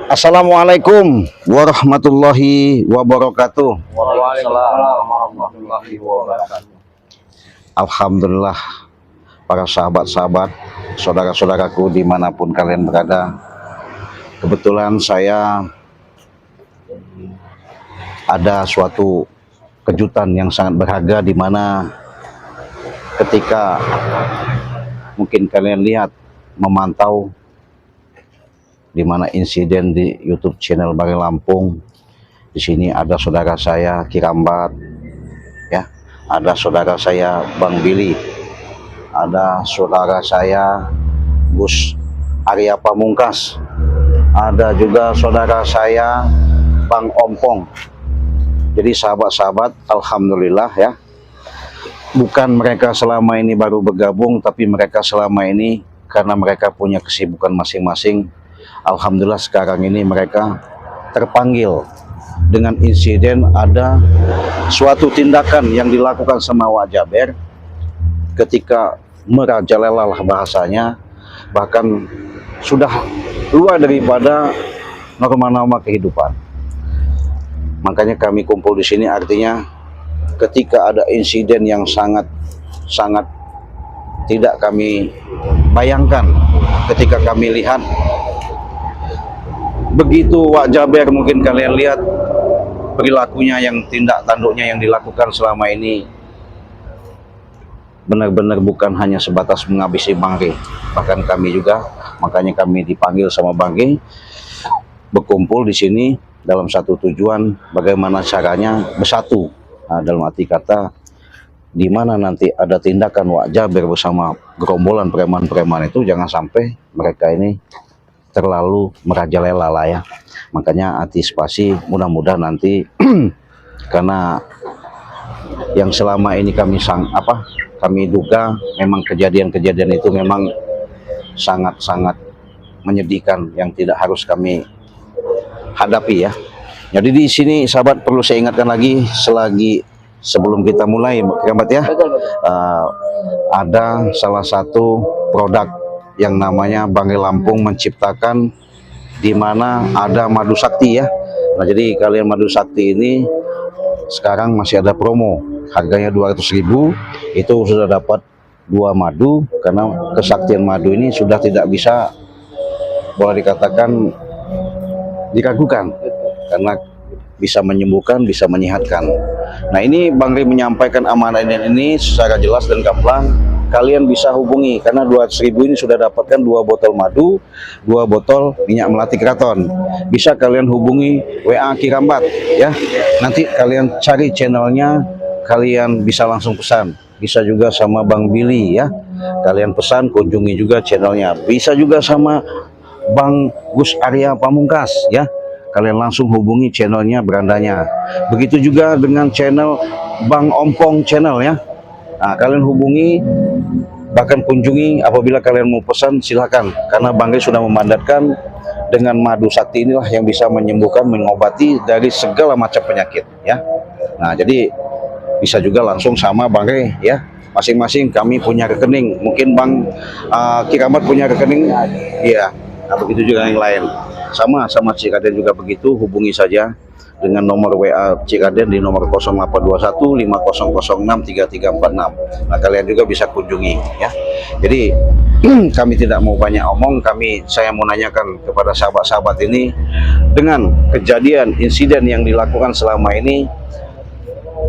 Assalamualaikum warahmatullahi wabarakatuh. Waalaikumsalam warahmatullahi wabarakatuh. Alhamdulillah, para sahabat-sahabat, saudara-saudaraku dimanapun kalian berada. Kebetulan saya ada suatu kejutan yang sangat berharga, di mana ketika mungkin kalian lihat memantau di mana insiden di YouTube channel Banggai Lampung. Di sini ada saudara saya Kirambat, ya, ada saudara saya Bang Billy, ada saudara saya Gus Arya Pamungkas, ada juga saudara saya Bang Ompong. Jadi sahabat-sahabat, alhamdulillah ya, bukan mereka selama ini baru bergabung, tapi mereka selama ini karena mereka punya kesibukan masing-masing. Alhamdulillah sekarang ini mereka terpanggil dengan insiden ada suatu tindakan yang dilakukan sama Wak Jaber ketika merajalela bahasanya, bahkan sudah luar daripada norma-norma kehidupan. Makanya kami kumpul di sini, artinya ketika ada insiden yang sangat tidak kami bayangkan, ketika kami lihat begitu Wak Jaber, mungkin kalian lihat perilakunya, yang tindak tanduknya yang dilakukan selama ini benar-benar bukan hanya sebatas menghabisi Banggai, bahkan kami juga. Makanya kami dipanggil sama Banggai berkumpul di sini dalam satu tujuan, bagaimana caranya bersatu. Nah, dalam arti kata, di mana nanti ada tindakan Wak Jaber bersama gerombolan preman-preman itu, jangan sampai mereka ini terlalu merajalela lah ya. Makanya antisipasi, mudah-mudahan nanti karena yang selama ini kami duga memang kejadian-kejadian itu memang sangat-sangat menyedihkan yang tidak harus kami hadapi ya. Jadi di sini sahabat, perlu saya ingatkan lagi sebelum kita mulai ya, ada salah satu produk yang namanya Banggai Lampung menciptakan, di mana ada madu sakti ya. Nah, jadi kalian madu sakti ini sekarang masih ada promo, harganya 200.000, itu sudah dapat 2 madu, karena kesaktian madu ini sudah tidak bisa, boleh dikatakan, diragukan, karena bisa menyembuhkan, bisa menyehatkan. Nah, ini Banggai menyampaikan amanah ini secara jelas dan gamblang. Kalian bisa hubungi, karena 200.000 ini sudah dapatkan 2 botol madu, 2 botol minyak melati keraton. Bisa kalian hubungi WA Kirambat ya. Nanti kalian cari channelnya, kalian bisa langsung pesan. Bisa juga sama Bang Billy ya, kalian pesan, kunjungi juga channelnya. Bisa juga sama Bang Gus Arya Pamungkas ya, kalian langsung hubungi channelnya, berandanya. Begitu juga dengan channel Bang Ompong channel ya. Nah, kalian hubungi, bahkan kunjungi. Apabila kalian mau pesan, silakan, karena Banggai sudah memandatkan dengan madu sakti inilah yang bisa menyembuhkan, mengobati dari segala macam penyakit ya. Nah, jadi bisa juga langsung sama Banggai ya. Masing-masing kami punya rekening, mungkin Bang Kirambat punya rekening iya. Nah, begitu juga yang lain, sama Cikaden juga begitu. Hubungi saja dengan nomor WA Cikaden di nomor 0821 5006 3346. Nah, kalian juga bisa kunjungi ya. Jadi kami tidak mau banyak omong, saya mau nanyakan kepada sahabat-sahabat ini, dengan kejadian insiden yang dilakukan selama ini,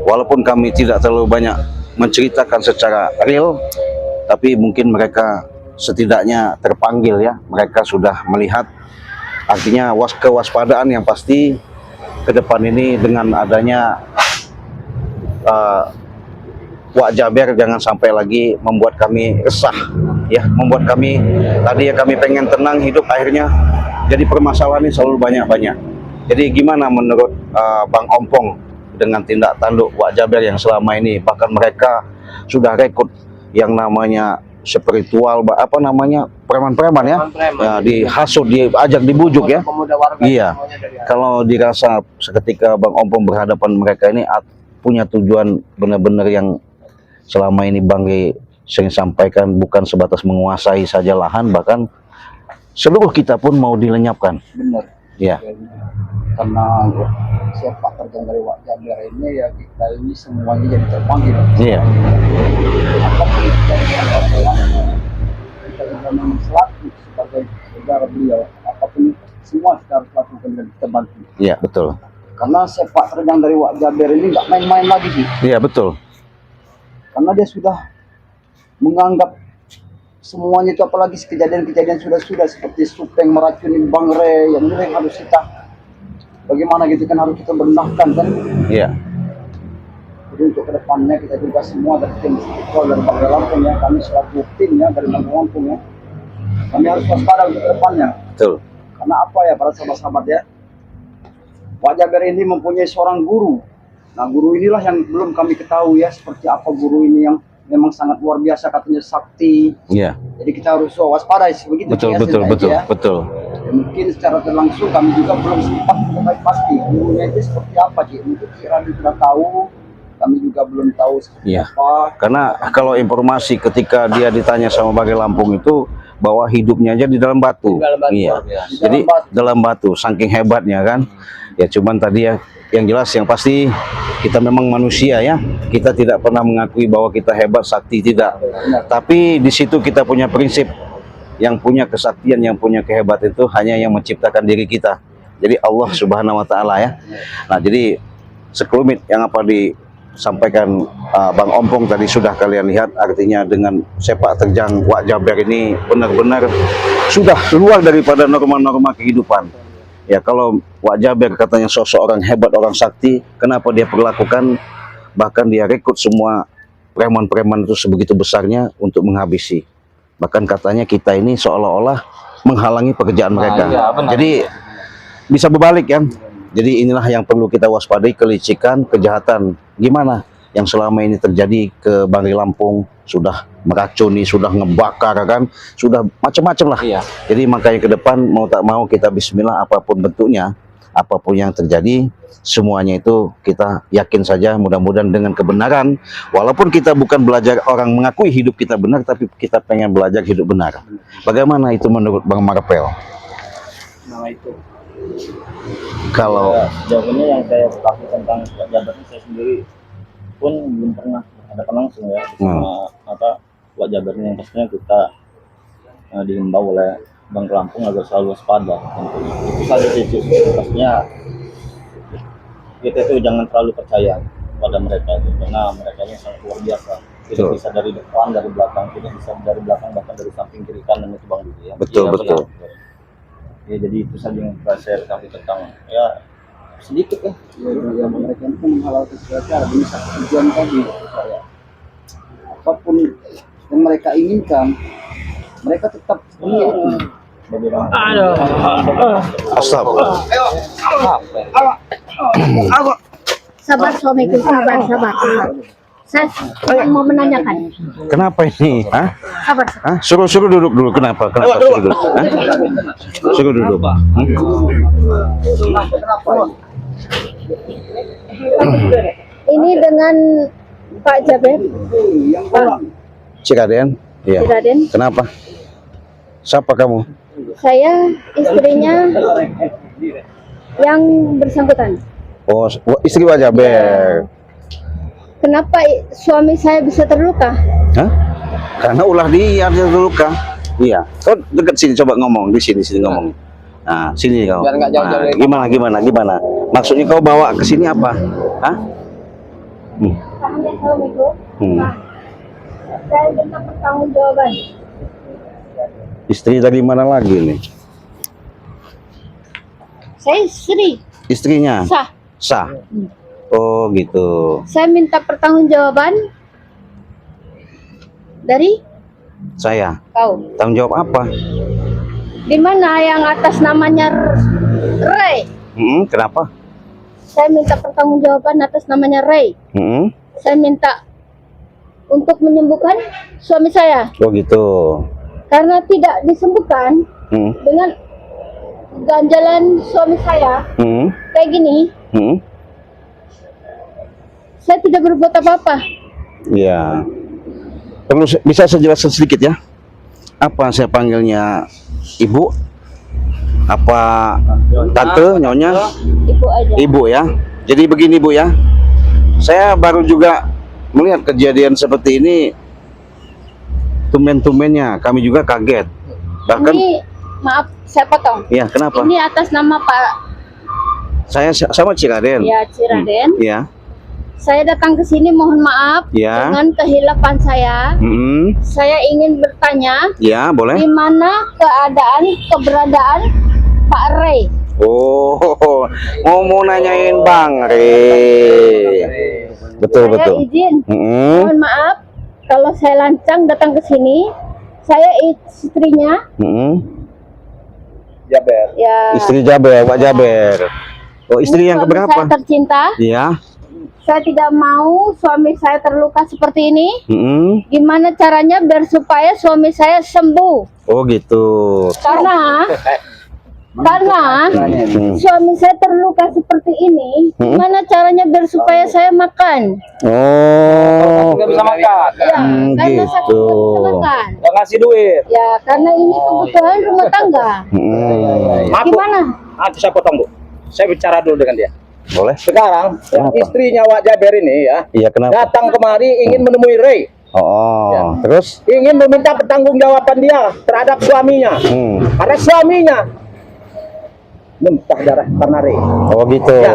walaupun kami tidak terlalu banyak menceritakan secara real, tapi mungkin mereka setidaknya terpanggil ya, mereka sudah melihat. Artinya kewaspadaan yang pasti ke depan ini, dengan adanya Wak Jaber, jangan sampai lagi membuat kami resah ya, membuat kami tadi ya, kami pengen tenang hidup, akhirnya jadi permasalahan ini selalu banyak. Jadi gimana menurut Bang Ompong dengan tindak tanduk Wak Jaber yang selama ini, bahkan mereka sudah rekrut yang namanya spiritual, preman-preman ya, dihasut, diajak, dibujuk ya. Iya, kalau dirasa seketika Bang Ompong berhadapan mereka ini punya tujuan benar-benar yang selama ini Banggai sering sampaikan, bukan sebatas menguasai saja lahan, bahkan seluruh kita pun mau dilenyapkan. Benar. Iya. Karena sepak terjang dari Wak Jaber ini ya kita ini semuanya jadi terpanggil. Iya. Apapun itu dari adalah kita memang selaku sebagai saudara beliau, apapun itu, semua kita harus lakukan dan kita bantu. Iya, betul. Karena sepak terjang dari Wak Jaber ini nggak main-main lagi sih. Iya, betul. Karena dia sudah menganggap semuanya itu, apalagi kejadian-kejadian sudah seperti Supeng meracuni Bang Re, yang ini harus kita bagaimana gitu kan, harus kita benahkan kan. Iya. Jadi untuk kedepannya kita juga semua dari tim Istiqlal dari Bangka Lampung ya, kami selaku timnya dari Bangka Lampung ya, kami harus waspada untuk kedepannya. Betul. Karena apa ya para sahabat-sahabat ya, Wak Jaber ini mempunyai seorang guru. Nah guru inilah yang belum kami ketahui ya, seperti apa guru ini yang memang sangat luar biasa, katanya sakti. Iya. Jadi kita harus waspada begitu. Betul, ya, betul, betul, ya. betul. Ya, mungkin secara terlangsung kami juga belum sempat mengetahui pasti gurunya itu seperti apa, Cik. Mungkin Cik Radi sudah tahu, kami juga belum tahu seperti Iya. apa. Karena kalau informasi ketika dia ditanya sama Bangka Lampung itu bahwa hidupnya aja di dalam batu. Iya. Jadi dalam batu, saking hebatnya kan. Ya cuman tadi ya yang jelas yang pasti kita memang manusia ya. Kita tidak pernah mengakui bahwa kita hebat, sakti, tidak. Tapi di situ kita punya prinsip, yang punya kesaktian, yang punya kehebatan itu hanya yang menciptakan diri kita. Jadi Allah Subhanahu wa taala ya. Nah, jadi sekelumit yang apa disampaikan Bang Ompong tadi sudah kalian lihat, artinya dengan sepak terjang Wak Jaber ini benar-benar sudah keluar daripada norma-norma kehidupan. Ya kalau Wak Jaber katanya sosok orang hebat, orang sakti, kenapa dia perlakukan, bahkan dia rekrut semua preman-preman itu sebegitu besarnya untuk menghabisi. Bahkan katanya kita ini seolah-olah menghalangi pekerjaan mereka. Iya, benar. Jadi bisa berbalik kan. Jadi inilah yang perlu kita waspadai, kelicikan, kejahatan. Gimana yang selama ini terjadi ke Bangka Lampung, sudah meracuni, sudah ngebakar kan, sudah macam-macam lah. Iya. Jadi makanya ke depan mau tak mau kita bismillah, apapun bentuknya, apapun yang terjadi, semuanya itu kita yakin saja, mudah-mudahan dengan kebenaran. Walaupun kita bukan belajar orang mengakui hidup kita benar, tapi kita pengen belajar hidup benar. Bagaimana itu menurut Bang Marapel? Nah itu. Kalau Jawabannya yang saya ketahui tentang Wak Jaber ini, saya sendiri pun belum pernah berhadapan langsung ya sama Wak Jaber ini. Yang pastinya kita dihimbau oleh Bangka Lampung agar selalu waspada. Itu saja sih, pastinya kita itu jangan terlalu percaya pada mereka itu, karena mereka ini sangat luar biasa. Tidak Betul. bisa dari depan, dari belakang, tidak bisa dari belakang, bahkan dari samping kiri kanan itu Bang Didi ya. Betul, Iya, betul. benar. Ya, jadi itu saja yang saya ketahui tentang ya sedikit ya. Ya, mereka itu menghalalkan segala cara demi satu tujuan tadi saya. Apapun yang mereka inginkan, mereka tetap mengirim. Bagaimana? astagfirullah. Sabar suamiku, sabar. Saya mau menanyakan. Kenapa ini? Hah? Sabar. Hah? Suruh duduk dulu. Kenapa suruh duduk? Hah? Suruh duduk. Ini dengan Pak Jaber, Cik Raden? Iya. Raden. Kenapa? Siapa kamu? Saya istrinya yang bersangkutan. Oh, istri Wak Jaber. Kenapa suami saya bisa terluka? Hah? Karena ulah dia terluka. Iya. Kau dekat sini, coba ngomong di sini ngomong. Nah, sini kau. Biar nggak jauh-jauh dari Gimana? Maksudnya kau bawa ke sini apa? Hah? Suamiku, saya minta pertanggungjawaban. Istri dari mana lagi nih? Saya istri Istrinya? sah. Oh, gitu. Saya minta pertanggungjawaban dari Saya. kau. Tanggung jawab apa? Di mana yang atas namanya Ray? Kenapa? Saya minta pertanggungjawaban atas namanya Ray. Saya minta untuk menyembuhkan suami saya Oh, gitu. karena tidak disembuhkan dengan ganjalan suami saya kayak gini. Saya tidak berbuat apa-apa. Ya. Perlu bisa saya jelaskan sedikit ya? Apa saya panggilnya Ibu? Apa tante, nyonya? Ibu aja. Ibu ya. Jadi begini Bu ya. Saya baru juga melihat kejadian seperti ini. Tumben-tumbennya kami juga kaget. Bahkan Ini maaf saya potong. ya, kenapa? Ini atas nama Pak Saya sama Ciraden. ya Ciraden. Ya. Saya datang ke sini mohon maaf Ya. dengan kehilapan saya. Mm-mm. Saya ingin bertanya Ya, boleh. di mana keberadaan Pak Ray. Oh, mau nanyain Bang Re. Betul Saya betul. izin. Mm-mm. Mohon maaf kalau saya lancang datang ke sini. Saya istrinya Mm-mm. Jaber. ya. Istri Jaber, Pak Jaber. Oh, istri yang suami keberapa? Saya tercinta. Iya. Saya tidak mau suami saya terluka seperti ini. Mm-mm. Gimana caranya biar supaya suami saya sembuh? Oh gitu. Karena Hmm. suami saya terluka seperti ini, gimana caranya biar supaya saya makan? Oh. Nggak bisa makan. Ya, karena saya Gitu. tidak bisa makan. Nggak ngasih duit. Ya, karena ini kebutuhan rumah tangga. Mm. Gimana? Saya potong Bu. Saya bicara dulu dengan dia. Boleh? Sekarang Kenapa? istrinya Wak Jaber ini ya Iya, kenapa? datang kemari ingin menemui Ray, Oh, terus? ingin meminta pertanggungjawaban dia terhadap suaminya. Karena suaminya muntah darah karena Ray. Oh gitu. Ya.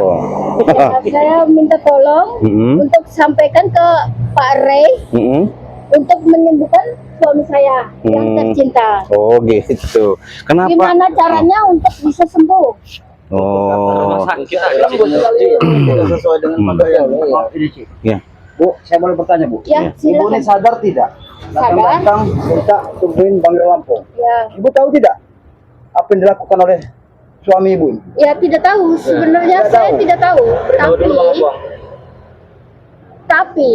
Ya, saya minta tolong Mm-mm. untuk sampaikan ke Pak Ray Mm-mm. untuk menyembuhkan suami saya yang tercinta. Oh gitu. Kenapa? Gimana caranya untuk bisa sembuh? Oh. Sesuai dengan materi. Ya. Bu, saya boleh bertanya Bu? Ya, Ibu ini silakan. sadar tidak? Sadar. Datang minta tungguin Bang Lampung. Ya, Ibu tahu tidak apa yang dilakukan oleh suami ibu ini? ya tidak tahu. Sebenarnya Tidak saya tahu. tidak tahu. Tapi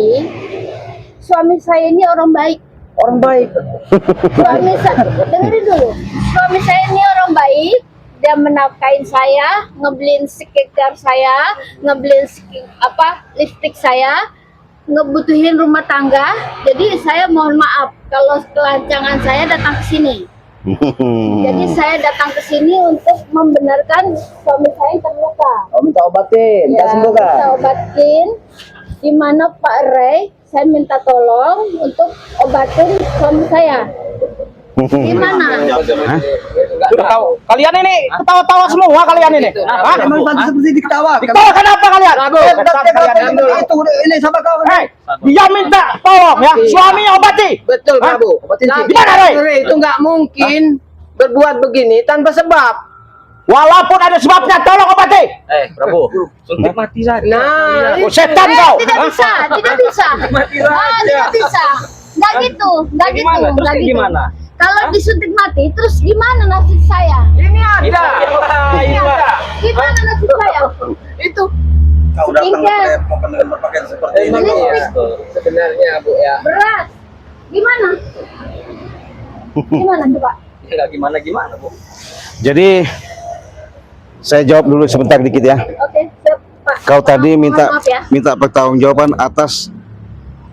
suami saya ini orang baik. Orang baik. Suami saya, dengerin dulu. Suami saya ini orang baik. Dia menafkain saya, ngebeliin skincare saya, ngebeliin lipstick saya, ngebutuhin rumah tangga. Jadi saya mohon maaf kalau kelancangan saya datang ke sini. Jadi saya datang ke sini untuk membenarkan suami saya yang terluka. Oh, minta obatin, minta sembuhkan. Minta obatin. Di mana Pak Ray, saya minta tolong untuk obatin suami saya. Gimana? Hah? Sudah tahu. Kalian ini ketawa-tawa semua kalian ini. Hah? Emang tadi seperti diketawa. Diketawa kenapa kalian? Itu ini sama kau. Hei, dia minta tolong ya, suaminya obati. Betul, Hah? Prabu. Gimana, Ray? Itu nggak mungkin berbuat begini tanpa sebab. Walaupun ada sebabnya, tolong obati. Prabu, suntik mati saja. Nah, Oh, setan kau. Tidak Hah? bisa, tidak bisa. Tidak bisa. Nggak gitu, nggak gitu, Gimana? Terus nggak kayak gitu. gimana? Kalau disuntik mati, terus gimana nasib saya? ini ada. Ini ada. Gimana nasib saya? Itu Kau datang berpakaian seperti ini, Bu, ya. Sebenarnya, Bu ya. Beras. Gimana? Gimana coba? Enggak gimana, Bu. Jadi saya jawab dulu sebentar dikit ya. Oke, siap, Pak. Kau tadi Mohon minta maaf ya. minta pertanggungjawaban atas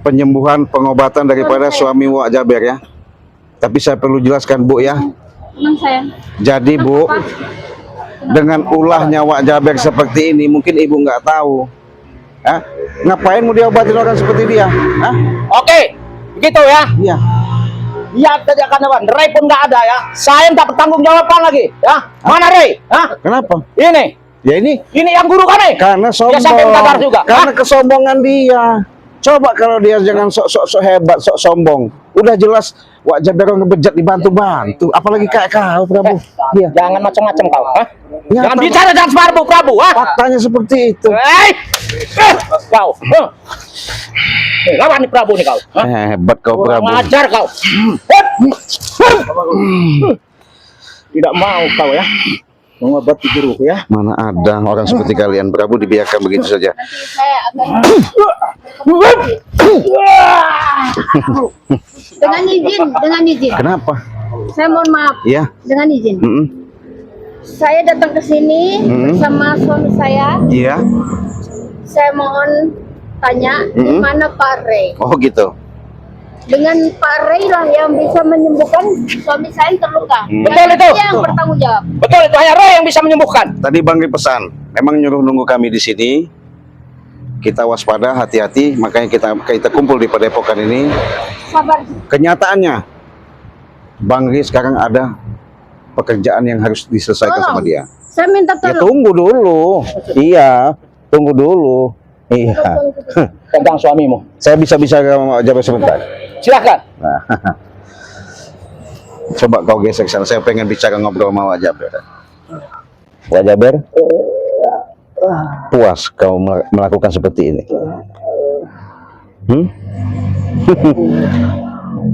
penyembuhan pengobatan daripada suami Wak Jaber ya. Tapi saya perlu jelaskan Bu ya. Tenang sayang. Jadi Bu, dengan ulahnya Wak Jaber seperti ini mungkin Ibu nggak tahu. Hah? Ngapain mau diobatin orang seperti dia? Hah? Oke, begitu ya. Iya. Lihat saja kan Wan, Ray pun nggak ada ya. Saya minta pertanggungjawaban lagi ya. Mana Ray? Hah? Kenapa? Ini Ya ini yang guru kami. karena sombong. Dia sampai kabar juga. Karena kesombongan dia. Coba kalau dia jangan sok hebat, sok sombong. Udah jelas Wak Jaber ngebejat dibantu-bantu. Apalagi kayak kau, Prabu. Iya. Jangan macam-macam kau. Hah? Ya, Jangan Prabu. bicara jangan sebarbu Prabu. Hah? Faktanya seperti itu. Kau. Lawan nih Prabu nih kau. Hah? Hebat kau, Kurang Prabu. ajar kau. Tidak mau kau ya mengobati guruku ya. Mana ada orang seperti kalian, Prabu, dibiarkan begitu saja. Nanti saya akan dengan izin. Kenapa? Saya mohon maaf. Ya. Dengan izin. Mm-mm. Saya datang ke sini bersama suami saya. Iya. Saya mohon tanya di mana Pak Ray. Oh gitu. dengan Pak Ray lah yang bisa menyembuhkan suami saya yang terluka. Betul Dan itu. dia yang bertanggung jawab. Betul, itu hanya Ray yang bisa menyembuhkan. Tadi Bang Ri pesan, memang nyuruh nunggu kami di sini. Kita waspada, hati-hati, makanya kita kumpul di Padepokan ini. Sabar. Kenyataannya, Bang Ri sekarang ada pekerjaan yang harus diselesaikan sama dia. Saya minta Ya tolong. tunggu dulu. Iya, tunggu dulu. Iya. Pegang suamimu. Saya bisa sama Jaber sebentar. Silakan. Nah, coba kau gesek sana. Saya pengen bicara ngobrol sama Wak Jaber. Wak Jaber, puas kau melakukan seperti ini?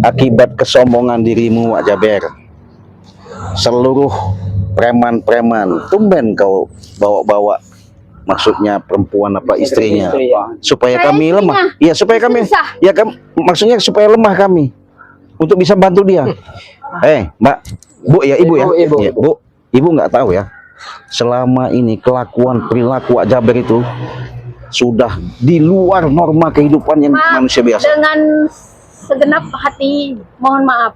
Akibat kesombongan dirimu, Wak Jaber, seluruh preman-preman, tumben kau bawa-bawa, maksudnya perempuan apa istrinya, supaya Saya kami istrinya. lemah. Iya, supaya kami, Susah. ya maksudnya supaya lemah kami untuk bisa bantu dia. Mbak, Bu ya, Ibu ya, Ibu. Ya, Bu, Ibu nggak tahu ya, selama ini kelakuan perilaku Wak Jaber itu sudah di luar norma kehidupan yang Maaf, manusia biasa. dengan segenap hati mohon maaf.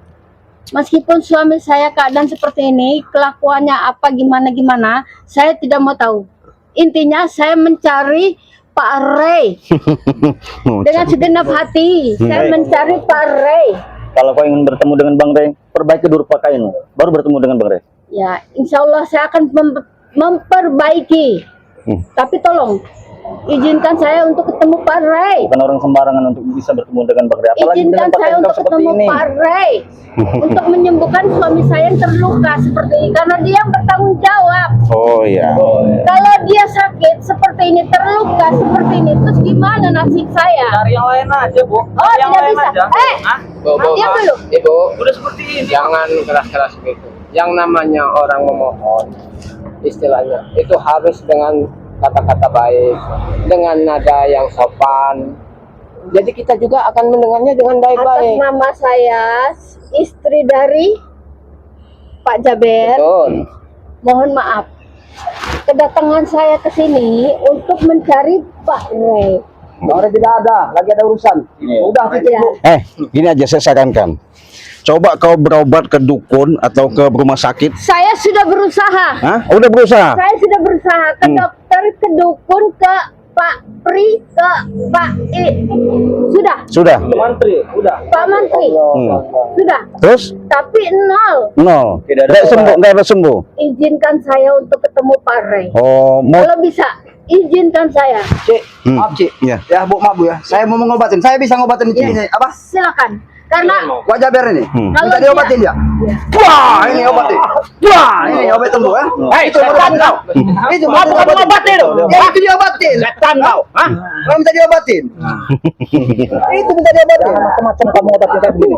Meskipun suami saya keadaan seperti ini, kelakuannya apa gimana, saya tidak mau tahu. Intinya saya mencari Pak Ray Mau dengan segenap hati. Saya mencari Pak Ray. Kalau kau ingin bertemu dengan Bang Ray, perbaiki dulu pakaianmu, baru bertemu dengan Bang Ray. Ya, insya Allah saya akan memperbaiki. Tapi tolong izinkan saya untuk ketemu Pak Ray. Bukan orang sembarangan untuk bisa bertemu dengan Bang Ray. Apalagi Izinkan dengan saya pakaian kau untuk seperti ketemu ini. Pak Ray untuk menyembuhkan suami saya yang terluka seperti ini karena dia yang bertanggung jawab. Oh ya. Kalau dia sakit seperti ini, terluka seperti ini, terus gimana nasib saya? Cari yang lain aja, Bu. Oh, tidak bisa. Diam dulu. Ibu, Udah seperti ini. jangan keras-keras gitu. Yang namanya orang memohon, istilahnya itu harus dengan kata-kata baik, dengan nada yang sopan. Jadi kita juga akan mendengarnya dengan Atas baik-baik. nama saya, istri dari Pak Jaber, Betul. mohon maaf. Kedatangan saya ke sini untuk mencari Pak Ray. Orang tidak ada, lagi ada urusan. Udah titik Ya. Bu. Gini aja saya sarankan. Coba kau berobat ke dukun atau ke rumah sakit. Saya sudah berusaha. Hah? Udah berusaha? Saya sudah berusaha ke dokter, ke dukun, ke Pak Pri, ke Pak I. Sudah, Mantri, udah. Pak Menteri. Sudah. Terus? Tapi nol. Nol. Tidak ada Nggak sembuh, nggak ada sembuh. Izinkan saya untuk ketemu Pak Ray. Oh, mau. Kalau bisa, izinkan saya. Cik, maaf Cik. Ya. Ya Bu, maaf Bu ya. Saya mau mengobatin. Saya bisa ngobatin ini apa? Silakan. Karena Wak Jaber ini. Kalau Minta dia- diobatin dia. Wah, ini obatin. Wah, ini obat sembuh ya. Itu setan kau. Itu Mau bukan ngobatin itu. Ya itu diobatin. Setan kau. Hah? Kalau minta diobatin. Itu minta diobatin. Macam-macam kamu obatin kayak begini.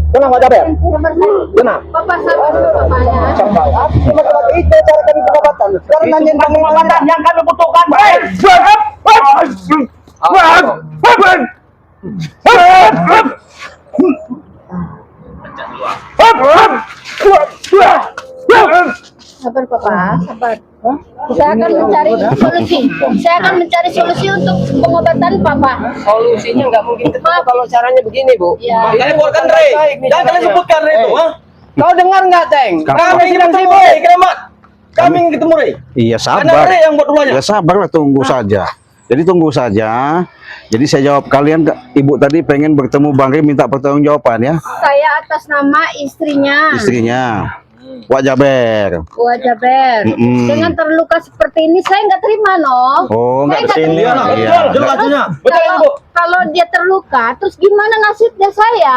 Tenang, Wak Jaber. sabar saya. Tenang. Papa sabar dulu, Papa ya. Itu cara kami pengobatan. Sekarang nanyain kami Pengobatan yang kami butuhkan. Sabar Papa, sabar. Saya akan mencari solusi. Saya akan mencari solusi untuk pengobatan Papa. Solusinya nggak mungkin ketemu kalau caranya begini, Bu. Ya. Kalian buatkan Ray. Jangan kalian sebutkan Ray itu, ha? Kau dengar nggak, Teng? Kami sedang sibuk, Ray, keramat. Kami ingin ketemu Ray. Iya Karena sabar. Ray yang buat dulunya. Ya sabarlah, tunggu saja. Jadi tunggu saja. Jadi saya jawab kalian, Ibu tadi pengen bertemu Bang Ray minta pertanggungjawaban ya, Saya atas nama istrinya, istrinya. Wak Jaber. Wak Jaber. Dengan terluka seperti ini, saya nggak terima, noh. Oh, Saya nggak terima. Iya, Betul, iya. jelas lagunya. Betul ini, Bu. Kalau dia terluka, terus gimana nasibnya saya?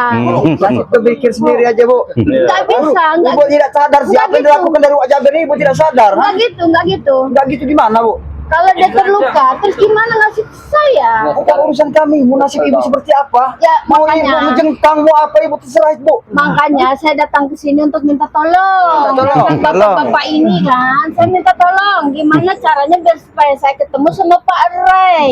Masih berpikir sendiri aja Bu. Nggak bisa, nggak Ibu tidak sadar siapa yang gitu. dilakukan dari Wak Jaber ini. Ibu tidak sadar. nggak gitu, nggak gitu. Enggak gitu gimana Bu? Kalau dia terluka, terus gimana nasib saya? Bukan urusan kami. Mau nasib Ibu seperti apa? Ya, Mau makanya. Ibu menjengkang mau apa Ibu terserah Bu. Makanya saya datang ke sini untuk minta tolong. Tolong, Dengan bapak-bapak ini kan, saya minta tolong. Gimana caranya biar supaya saya ketemu sama Pak Ray?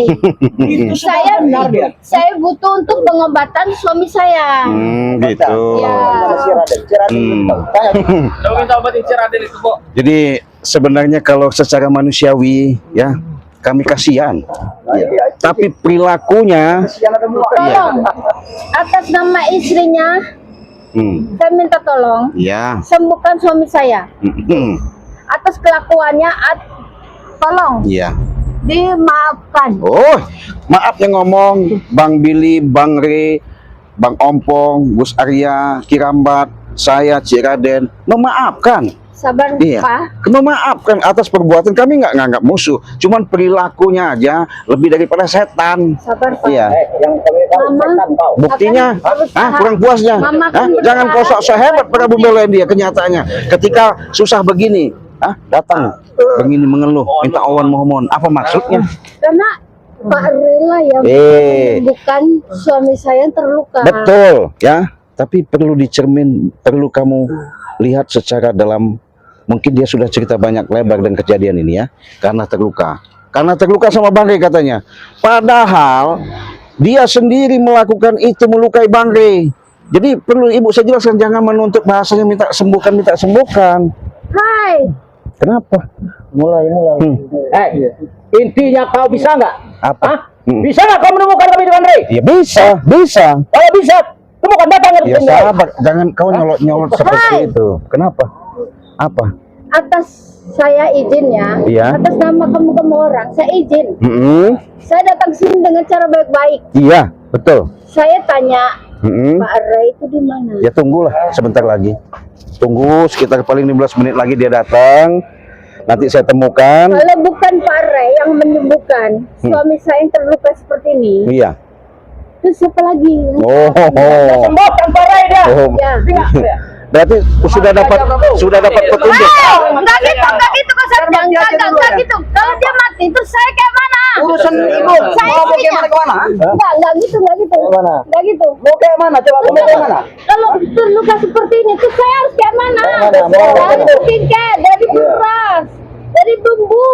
saya butuh untuk pengobatan suami saya. Gitu. Ya. Coba minta obatin Ciraden itu, Bu. Jadi sebenarnya kalau secara manusiawi ya, kami kasihan. Iya. Tapi perilakunya, Kasihan ada muak. Tolong, atas nama istrinya, saya minta tolong ya, sembuhkan suami saya. Atas kelakuannya, tolong ya. dimaafkan. Oh, maaf yang ngomong Bang Billy, Bang Re, Bang Ompong, Gus Arya, Kirambat, saya Cik Raden memaafkan. Sabar, Iya, Pak. memaafkan atas perbuatan kami, nggak nganggap musuh, cuman perilakunya aja lebih daripada setan. Sabar, Pak. Iya, Yang kami tahu Mama. setan kau. buktinya, Akan berusaha. kurang puasnya. Mama akan Jangan kau berusaha. sok sehebat pada belain dia. Kenyataannya, ketika susah begini, datang begini mengeluh, minta awan mohon. Apa maksudnya? Karena Pak rela yang bukan suami saya yang terluka. Betul, ya. Tapi perlu dicermin, perlu kamu lihat secara dalam. Mungkin dia sudah cerita banyak lebar dan kejadian ini ya, karena terluka. Karena terluka sama Bang Rey katanya. Padahal dia sendiri melakukan itu, melukai Bang Rey. Jadi perlu ibu saya jelaskan, jangan menuntut bahasanya minta sembuhkan. Hai, Kenapa? Mulai. Intinya kau bisa nggak? Apa? Bisa nggak kau menemukan kami dengan Rey? Ya bisa. Kalau bisa, temukan datang ke Ya sini. sabar, jangan kau nyolot seperti itu. Kenapa? Apa? atas saya izin ya. Iya. Atas nama kamu orang, saya izin. Saya datang sini dengan cara baik-baik. Iya, betul. Saya tanya, Mm-mm. Pak Ray itu di mana? Ya tunggulah sebentar lagi. Tunggu sekitar paling 15 menit lagi dia datang. Nanti saya temukan. Kalau bukan Pak Ray yang menyembuhkan suami saya yang terluka seperti ini, Iya. terus siapa lagi? Oh. Sembuhkan Pak Ray dah. Oh. Ya. Berarti sudah dapat petunjuk. Enggak gitu konsepnya. Enggak gitu. Kalau dia mati, terus saya kayak mana? Urusan ibu. Saya Mau kayak istrinya. mana ke mana? Enggak gitu. Enggak gitu. Mau kayak mana? Coba kamu kayak mana? Kalau terluka seperti ini, terus saya harus kayak mana? Mau Dari skincare, dari beras, dari bumbu,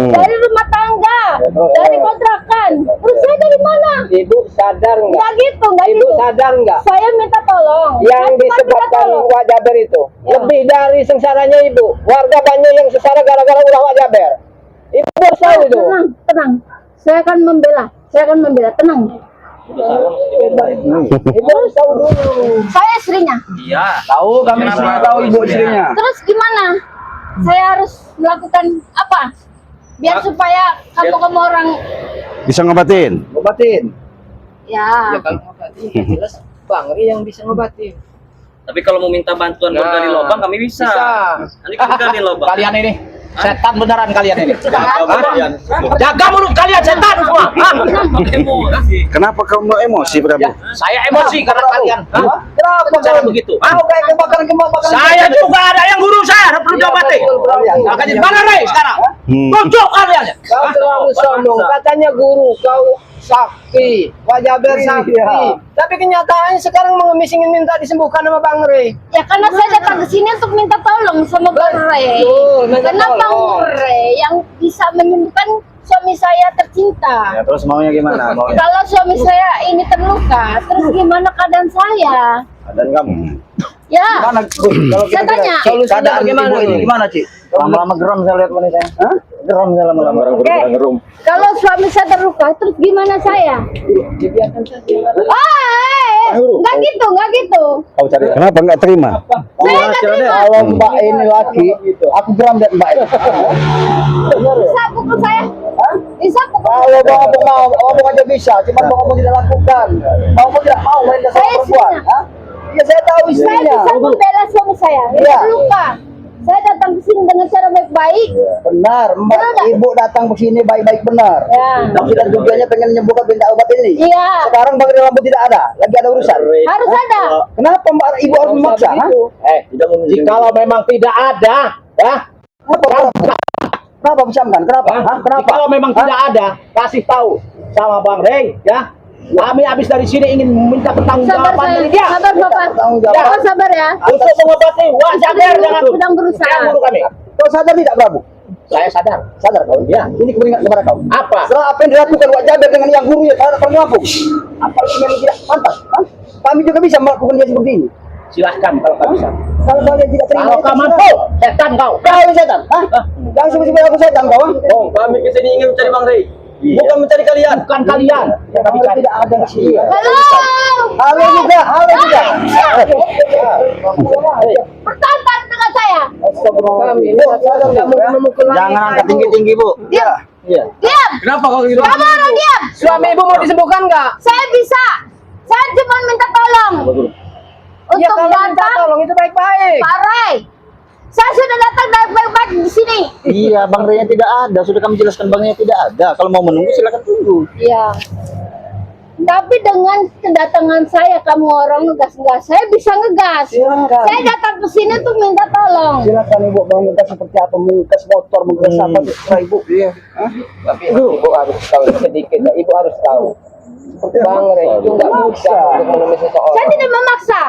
dari rumah tangga, dari kontrakan. Terus saya dari mana? Ibu sadar nggak? Enggak gitu. Ibu sadar nggak? Saya minta tolong. Yang Saya cuma minta disebabkan tolong. Wak Jaber itu Ya. lebih dari sengsaranya ibu. Warga banyak yang sengsara gara-gara ulah Wak Jaber. Ibu harus tahu itu. Tenang. Saya akan membela. Tenang. Ibu harus tahu dulu. Saya istrinya. Tahu kami semua tahu ibu istrinya. Terus gimana? Saya harus melakukan apa? Biar supaya kamu orang Bisa ngobatin. Obatin. ya. Kalau ngobatin jelas Bang Ri yang bisa ngobatin. Tapi kalau mau minta bantuan buat gali lubang kami bisa. Nanti kita gali lubang. Kalian ini setan beneran kalian ini. Kalian. Jaga mulut kalian setan semua. Emosi. Kenapa kamu emosi, Prabu? Saya emosi karena kalian. Kenapa Cara kau begitu? Mau kayak kebakaran. Saya juga ada yang guru saya perlu diobati. Makanya mana Rey sekarang? Tunjuk kalian. Kau terlalu sombong. Katanya guru kau sakti, Wak Jaber sakti. Tapi kenyataannya sekarang mengemis ingin minta disembuhkan sama Bang Rey. Ya karena saya datang ke sini untuk minta tolong sama Bang Ray. minta Karena Bang tolong. Ray yang bisa menyembuhkan suami saya tercinta. Ya, terus maunya gimana? Kalau suami saya ini terluka, terus gimana keadaan saya? Dan kamu. Ya, Mana? Kalau saya tanya. keadaan ibu ini gimana, Ci? Lama-lama geram saya lihat wanita. Hah? Geram saya lama-lama. Oke. Kalau suami saya terluka, terus gimana saya? Dibiarkan saja. Enggak gitu. Kau cari. Kenapa nggak terima? Saya nggak terima. Kalau Mbak ini laki, aku geram lihat Mbak ini. Bisa pukul saya. Bisa pukul. Kalau Bang mau, ngomong aja bisa, cuma Bang tidak lakukan. Bang tidak mau merintah sama Saya perempuan. istrinya. Hah? Iya, saya tahu Saya istrinya. bisa membela suami saya. Dia Iya. terluka. Saya datang ke sini dengan cara baik-baik. Benar, Mbak. Benar nggak? Ibu datang ke sini baik-baik benar. Ya. Maksud dan tujuannya pengen menyembuhkan minta obat ini. Iya. Sekarang Bang Lampu tidak ada, lagi ada urusan. Harus ada. Kenapa Mbak Ibu harus memaksa? Hah? Jikalau memang tidak ada, ya. Kenapa bersamkan? Kenapa? Hah? Kenapa? Kalau memang Hah? tidak ada, kasih tahu sama Bang Rey, ya. Kami habis dari sini ingin minta Sabar pertanggungjawaban saya. dari dia Sabar Bapak. Tanggung jawab. Ya, sabar ya. untuk mengobati Wak Jaber dengan Sedang berusaha. yang guru kami. Kau sadar tidak, Prabu? Saya sadar. Sadar kau? Ya. Ini keperingat kepada kau. Apa? Setelah apa yang dilakukan Wak Jaber dengan yang gurunya terhadap kamu mampu, apa itu memang tidak pantas? Hah? Kami juga bisa melakukan dia seperti ini. Silahkan kalau kau bisa. Kalau kalian tidak terima, Kalau kau mampu, setan kau. kau ini setan. Hah? Jangan sebut-sebut aku setan kau. Oh, kami kesini ingin mencari Bang Rey. Bukan mencari kalian. Bukan kalian. Yang kami Kami cari. tidak ada di sini. Halo. Halo juga, halo juga. Bertantang dengan saya. Kami ini tidak mungkin memukul lagi. Jangan angkat tinggi-tinggi, Bu. Iya. Iya. Diam. Kenapa kau gitu? Kamu orang diam. Suami ibu mau disembuhkan nggak? Saya bisa. Saya cuma minta tolong. Ya Untuk kalau minta datang tolong itu baik-baik. Pak Ray. Saya sudah datang dari baik-baik di sini. Iya, Bang Rey tidak ada. Sudah kami jelaskan Bang Rey tidak ada. Kalau mau menunggu silakan tunggu. Iya. Tapi dengan kedatangan saya, kamu orang ngegas-ngegas, saya bisa ngegas. Silakan. Saya datang ke sini untuk minta tolong. Silakan ibu mau minta seperti apa, mengikas motor, mengikas apa, terserah ibu. Iya. Tapi ibu harus tahu sedikit. Ibu harus tahu. Bang Rey itu nggak mudah untuk menemui Saya seseorang. tidak memaksa.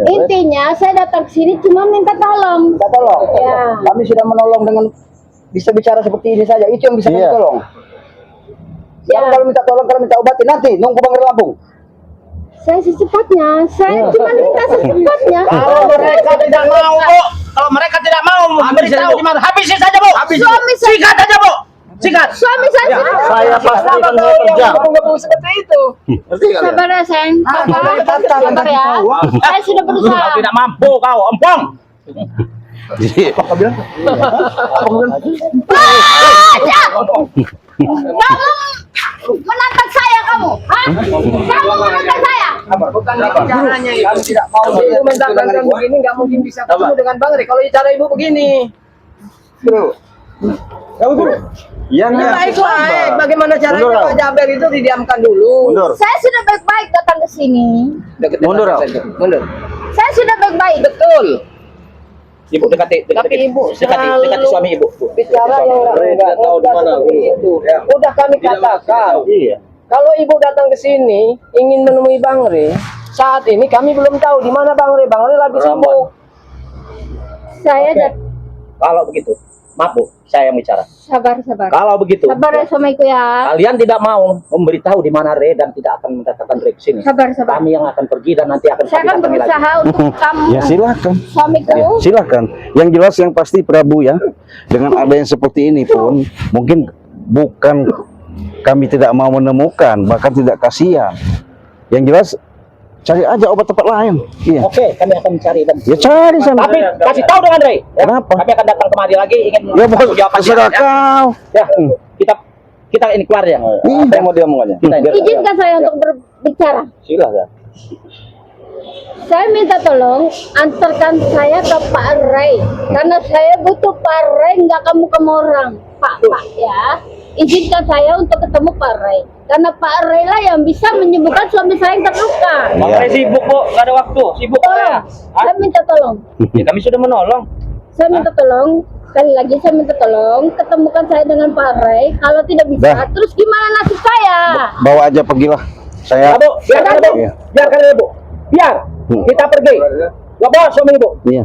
Intinya saya datang ke sini cuma minta tolong. Minta tolong. Ya. Kami sudah menolong dengan bisa bicara seperti ini saja. Itu yang bisa kami tolong. Ya. Kalau minta tolong, kalau minta obatin nanti nunggu Bang Rey Lampung. Saya secepatnya. Saya cuma minta secepatnya. Kalau mereka tidak mau, Bu. Kalau mereka tidak mau memberitahu di mana, habisin saja, Bu. Suami saya, Sikat saja, Bu. Sikat. suami saya sudah Saya pastikan saya terjang. Ngomong seperti itu. Ngerti kalian? sabar ya sayang. Sabar ya. Saya sudah berusaha. Kalau tidak mampu kau, ompong. Jadi, Kamu menantang saya kamu, hah? Kamu menantang saya. Bukan caranya itu. Kami tidak mau Ibu mentang-mentang begini nggak mungkin bisa ketemu dengan Bang Rey. Kalau cara ibu begini. yang Ya baik. Bagaimana caranya Mundur, Pak Jaber itu didiamkan dulu. mundur. Saya sudah baik-baik datang ke sini. Deketin Mundur, saja. Mundur. Saya sudah baik-baik. Betul. Ibu dekati Ibu dekati selalu suami ibu. Bu. bicara yang tidak tahu di mana. itu. Udah kami katakan. Iya. Kalau ibu datang ke sini ingin menemui Bang Rey, saat ini kami belum tahu di mana Bang Rey. Bang Rey lagi sibuk. Saya Oke. Kalau begitu, maaf Bu, saya yang bicara. sabar. Kalau begitu, Sabar ya suamiku ya. kalian tidak mau memberitahu di mana Rey dan tidak akan mendatangkan Rey ke sini. Sabar. Kami yang akan pergi dan nanti akan Saya kami akan datangi lagi. berusaha untuk kamu, Ya silakan. suamiku. Silakan. Yang jelas yang pasti Prabu ya, dengan ada yang seperti ini pun mungkin bukan kami tidak mau menemukan, bahkan tidak kasihan. Yang jelas cari aja obat tempat lain. Iya. Oke, kami akan mencari dan Ya cari sana. tapi kasih tahu dengan Rey. Ya. Kenapa? Kami akan datang kemari lagi ingin Ya bukan jawab terserah kau. Ya, kita ini keluar ya. Iya. Apa yang mau dia omongannya? Izinkan saya untuk berbicara. Silakan. Saya minta tolong antarkan saya ke Pak Ray karena saya butuh Pak Ray, nggak kamu orang. Pak ya, izinkan saya untuk ketemu Pak Ray karena Pak Ray lah yang bisa menyembuhkan suami saya yang terluka. Bang Iya. Rey sibuk kok, nggak ada waktu. Sibuk Tolong, saya minta tolong. Ya, kami sudah menolong. Saya minta tolong. Sekali lagi saya minta tolong ketemukan saya dengan Pak Ray. Kalau tidak bisa, Dah. terus gimana nasib saya? Bawa aja pergilah. Saya Ya, Bu, biarkan Bu. Iya. Biarkan Bu. Biar kita pergi. Gak bawa suami Ibu. iya.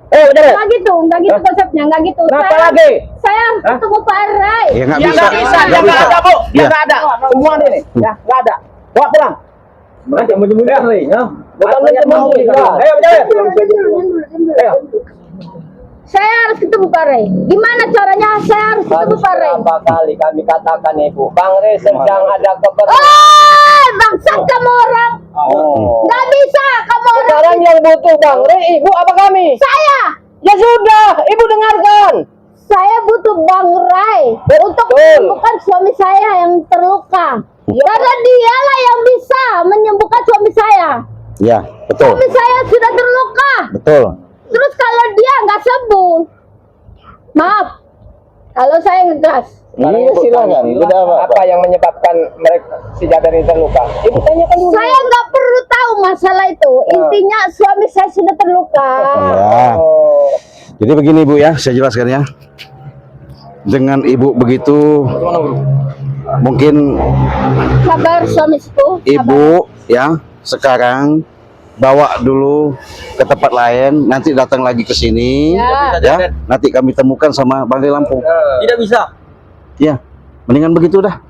Udah. Nggak gitu konsepnya, nggak gitu. Kenapa Saya- lagi? Saya harus Hah? ketemu Pak Ray. Ya nggak Ya bisa. nggak bisa, Nggak ya nggak bisa. ada Bu. Ya Iya. nggak ada. Semua ini, ya nggak ada. Bawa pulang. Mereka menyembunyikan Rey, ya. Bukan menyembunyikan. Ayo, jalan. Ayo. Saya harus ketemu Pak Ray. Gimana caranya saya harus ketemu Harus Pak Ray? berapa kali kami katakan Ibu, Bang Rey sedang ada keperluan. Oh, bangsat kamu orang. Oh. Nggak bisa kamu orang. Sekarang yang butuh Bang Rey, Ibu apa kami? Saya. Ya sudah, Ibu dengarkan. Saya butuh Bang Ray untuk Betul. menyembuhkan suami saya yang terluka. Karena dialah yang bisa menyembuhkan suami saya. Ya, betul. Suami saya sudah terluka. Betul. Terus kalau dia nggak sembuh, maaf, kalau saya ngegas. Sekarang Iya, Ibu silakan. tanya, Ibu dah apa? apa yang menyebabkan mereka si Jaber ini terluka? Ibu tanyakan dulu. Saya nggak perlu tahu masalah itu. Intinya suami saya sudah terluka. Ya. Oh, Jadi begini Bu ya, saya jelaskan ya. Dengan Ibu begitu, mungkin Sabar suamiku. Ibu ya sekarang bawa dulu ke tempat lain, nanti datang lagi ke sini, Ya. ya. Nanti kami temukan sama Bang Rey Lampung. Tidak bisa. Ya, mendingan begitu dah.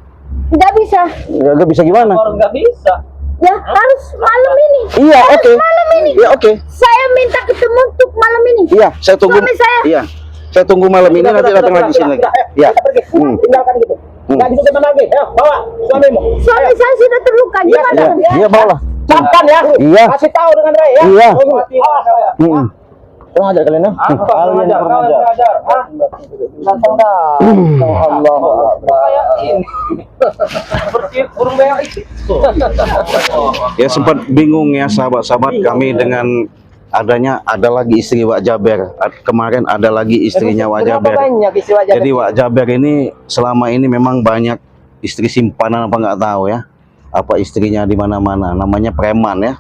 Nggak bisa. Nggak bisa gimana? Orang nggak bisa. Ya harus malam ini. Iya, Harus oke. Malam ini. Iya, oke. Saya minta ketemu untuk malam ini. Iya, saya tunggu. Suami saya. Iya. Saya tunggu malam ini nanti datang lagi sini lagi. Iya. Tinggalkan gitu. Hmm. Nggak disukai lagi. Ya, bawa suamimu. Suami saya sudah terluka. Gimana? Iya, iya bawalah. Camkan ya. Iya. Kasih tahu dengan baik ya. Iya. Awas ya. Hmm. Kurang ajar kalian ya. Kalian kurang ajar. Datang dah. Allah. Kayak ini. Seperti burung beo itu. Ya sempat bingung ya sahabat-sahabat kami dengan ada lagi istri Wak Jaber. Kemarin ada lagi istrinya Wak Jaber. Banyak isi wajah. Jadi Wak Jaber ini selama ini memang banyak istri simpanan apa nggak tahu ya. Apa istrinya di mana-mana. Namanya preman ya.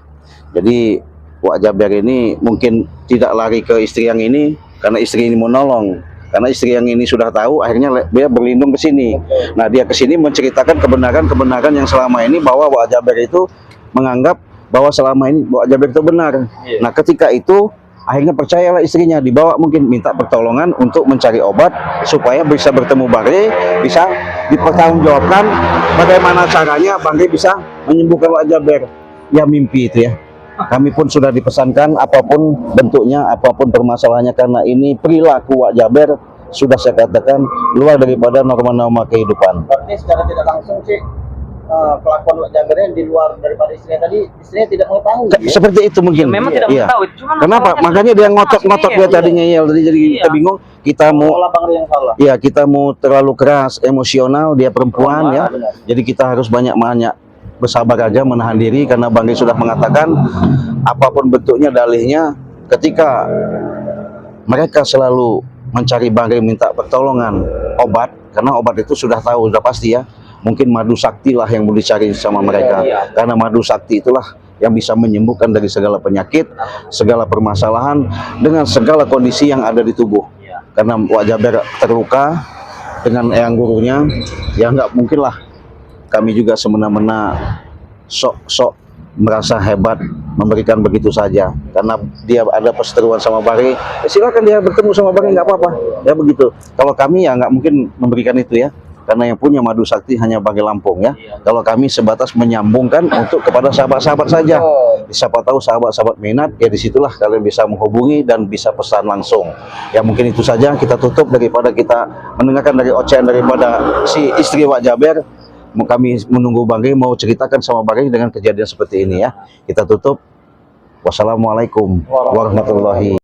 Jadi Wak Jaber ini mungkin tidak lari ke istri yang ini karena istri ini mau nolong. Karena istri yang ini sudah tahu, akhirnya dia berlindung ke sini. Nah, dia ke sini menceritakan kebenaran-kebenaran yang selama ini bahwa Wak Jaber itu menganggap bahwa selama ini Wak Jaber itu benar. Nah, ketika itu akhirnya percayalah istrinya, dibawa mungkin minta pertolongan untuk mencari obat supaya bisa bertemu Bangre, bisa dipertanggungjawabkan bagaimana caranya Bangre bisa menyembuhkan Wak Jaber. Ya mimpi itu ya. Kami pun sudah dipesankan apapun bentuknya, apapun permasalahannya, karena ini perilaku Wak Jaber sudah saya katakan luar daripada norma-norma kehidupan. Berarti secara tidak langsung sih kelakuan Wak Jabernya di luar daripada istrinya tadi, istrinya tidak mengetahui. Ya? Seperti itu mungkin. Memang tidak Iya. mengetahui. Cuma Kenapa? masalahnya Makanya dia ngotot-ngotot iya, dia tadinya ya. Jadi kita Iya. bingung. Kita mau, Pola Bang yang salah. ya kita mau terlalu keras, emosional. Dia perempuan ya. Jadi kita harus banyak-banyak bersabar aja, menahan diri, karena Bang Ri sudah mengatakan apapun bentuknya dalihnya, ketika mereka selalu mencari Bang Ri minta pertolongan obat, karena obat itu sudah tahu, sudah pasti ya, mungkin madu sakti lah yang mau dicari sama mereka, karena madu sakti itulah yang bisa menyembuhkan dari segala penyakit, segala permasalahan, dengan segala kondisi yang ada di tubuh. Karena Wak Jaber terluka dengan eyang gurunya, ya nggak mungkin lah kami juga semena-mena sok-sok merasa hebat memberikan begitu saja, karena dia ada perseteruan sama Bangre, silakan dia bertemu sama Bangre, nggak apa-apa ya begitu. Kalau kami ya nggak mungkin memberikan itu ya, karena yang punya madu sakti hanya Bangre Lampung ya. Kalau kami sebatas menyambungkan untuk kepada sahabat-sahabat saja. Siapa tahu sahabat-sahabat minat, ya disitulah kalian bisa menghubungi dan bisa pesan langsung. Ya mungkin itu saja, kita tutup daripada kita mendengarkan dari ocehan daripada si istri Wak Jaber. Kami menunggu Bang Ri mau ceritakan sama Bang Ri dengan kejadian seperti ini ya. Kita tutup. Wassalamualaikum warahmatullahi